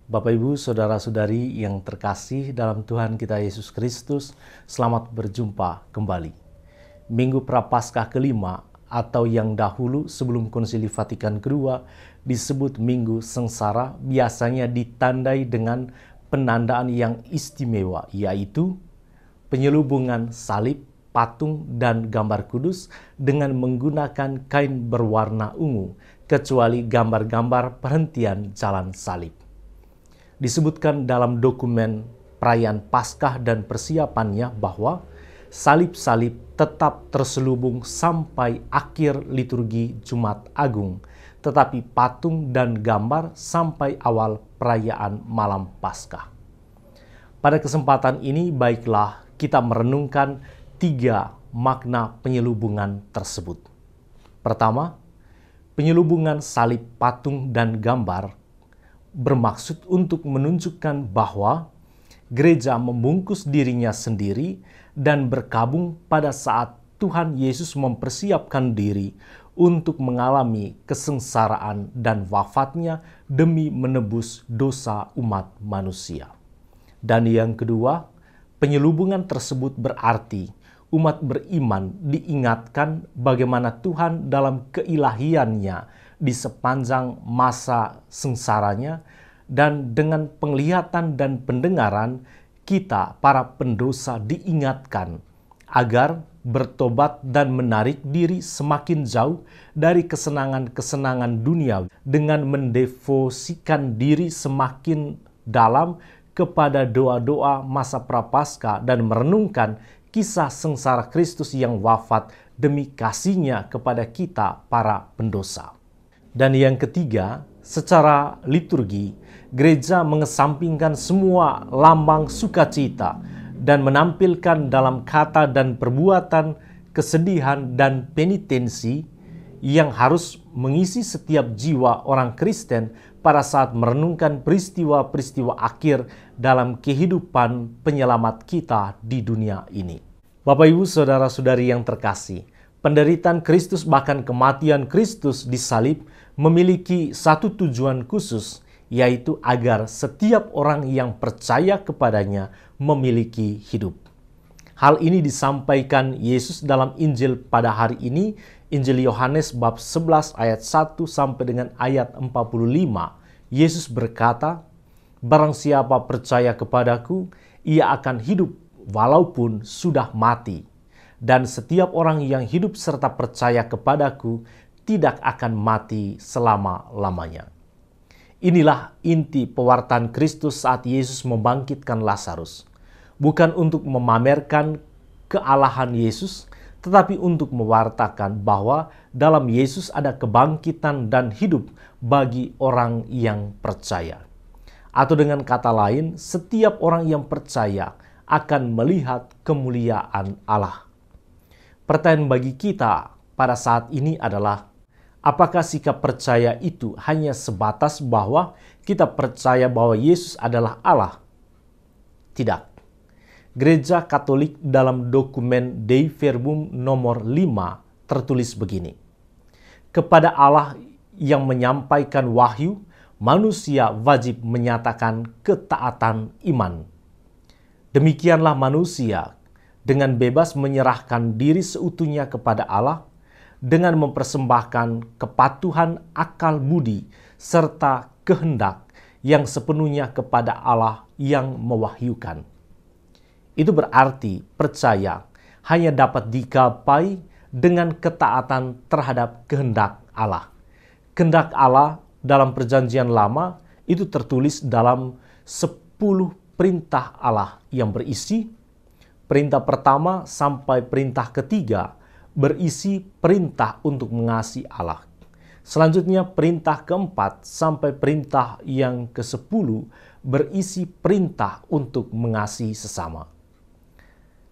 Bapak Ibu, Saudara-saudari yang terkasih dalam Tuhan kita Yesus Kristus, selamat berjumpa kembali. Minggu Prapaskah kelima atau yang dahulu sebelum Konsili Vatikan kedua disebut Minggu Sengsara biasanya ditandai dengan penandaan yang istimewa, yaitu penyelubungan salib, patung, dan gambar kudus dengan menggunakan kain berwarna ungu, kecuali gambar-gambar perhentian jalan salib. Disebutkan dalam dokumen perayaan Paskah dan persiapannya bahwa salib-salib tetap terselubung sampai akhir liturgi Jumat Agung, tetapi patung dan gambar sampai awal perayaan malam Paskah. Pada kesempatan ini baiklah kita merenungkan 3 makna penyelubungan tersebut. Pertama, penyelubungan salib, patung, dan gambar bermaksud untuk menunjukkan bahwa gereja membungkus dirinya sendiri dan berkabung pada saat Tuhan Yesus mempersiapkan diri untuk mengalami kesengsaraan dan wafatnya demi menebus dosa umat manusia. Dan yang kedua, penyelubungan tersebut berarti umat beriman diingatkan bagaimana Tuhan dalam keilahiannya di sepanjang masa sengsaranya, dan dengan penglihatan dan pendengaran kita para pendosa diingatkan agar bertobat dan menarik diri semakin jauh dari kesenangan-kesenangan dunia dengan mendevosikan diri semakin dalam kepada doa-doa masa Prapaskah dan merenungkan kisah sengsara Kristus yang wafat demi kasih-Nya kepada kita para pendosa. Dan yang ketiga, secara liturgi, gereja mengesampingkan semua lambang sukacita dan menampilkan dalam kata dan perbuatan kesedihan dan penitensi yang harus mengisi setiap jiwa orang Kristen pada saat merenungkan peristiwa-peristiwa akhir dalam kehidupan penyelamat kita di dunia ini. Bapak, Ibu, Saudara-saudari yang terkasih, penderitaan Kristus bahkan kematian Kristus di salib memiliki satu tujuan khusus, yaitu agar setiap orang yang percaya kepadanya memiliki hidup. Hal ini disampaikan Yesus dalam Injil pada hari ini, Injil Yohanes bab 11 ayat 1 sampai dengan ayat 45. Yesus berkata, "Barang siapa percaya kepadaku, ia akan hidup walaupun sudah mati. Dan setiap orang yang hidup serta percaya kepadaku tidak akan mati selama-lamanya." Inilah inti pewartaan Kristus saat Yesus membangkitkan Lazarus. Bukan untuk memamerkan kealahan Yesus, tetapi untuk mewartakan bahwa dalam Yesus ada kebangkitan dan hidup bagi orang yang percaya. Atau dengan kata lain, setiap orang yang percaya akan melihat kemuliaan Allah. Pertanyaan bagi kita pada saat ini adalah, apakah sikap percaya itu hanya sebatas bahwa kita percaya bahwa Yesus adalah Allah? Tidak. Gereja Katolik dalam dokumen Dei Verbum nomor 5 tertulis begini, "Kepada Allah yang menyampaikan wahyu, manusia wajib menyatakan ketaatan iman. Demikianlah manusia dengan bebas menyerahkan diri seutuhnya kepada Allah, dengan mempersembahkan kepatuhan akal budi serta kehendak yang sepenuhnya kepada Allah yang mewahyukan." Itu berarti percaya hanya dapat digapai dengan ketaatan terhadap kehendak Allah. Kehendak Allah dalam Perjanjian Lama itu tertulis dalam 10 perintah Allah yang berisi perintah pertama sampai perintah ketiga berisi perintah untuk mengasihi Allah. Selanjutnya perintah keempat sampai perintah yang ke-10 berisi perintah untuk mengasihi sesama.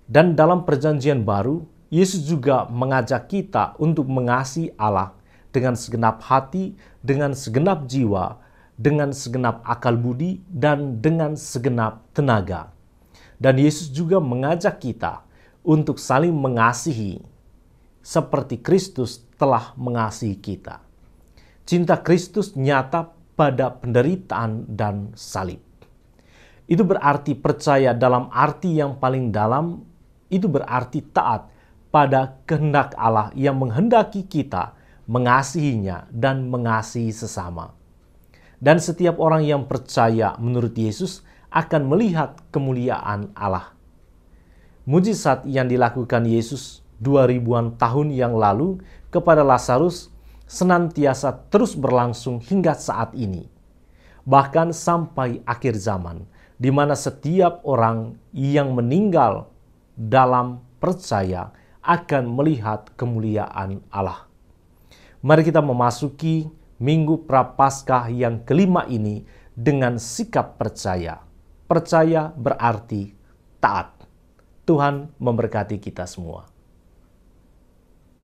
Dan dalam Perjanjian Baru, Yesus juga mengajak kita untuk mengasihi Allah dengan segenap hati, dengan segenap jiwa, dengan segenap akal budi, dan dengan segenap tenaga. Dan Yesus juga mengajak kita untuk saling mengasihi seperti Kristus telah mengasihi kita. Cinta Kristus nyata pada penderitaan dan salib. Itu berarti percaya dalam arti yang paling dalam, itu berarti taat pada kehendak Allah yang menghendaki kita mengasihinya dan mengasihi sesama. Dan setiap orang yang percaya menurut Yesus akan melihat kemuliaan Allah. Mujizat yang dilakukan Yesus 2000-an tahun yang lalu kepada Lazarus senantiasa terus berlangsung hingga saat ini. Bahkan sampai akhir zaman, di mana setiap orang yang meninggal dalam percaya akan melihat kemuliaan Allah. Mari kita memasuki Minggu Prapaskah yang kelima ini dengan sikap percaya. Percaya berarti taat. Tuhan memberkati kita semua.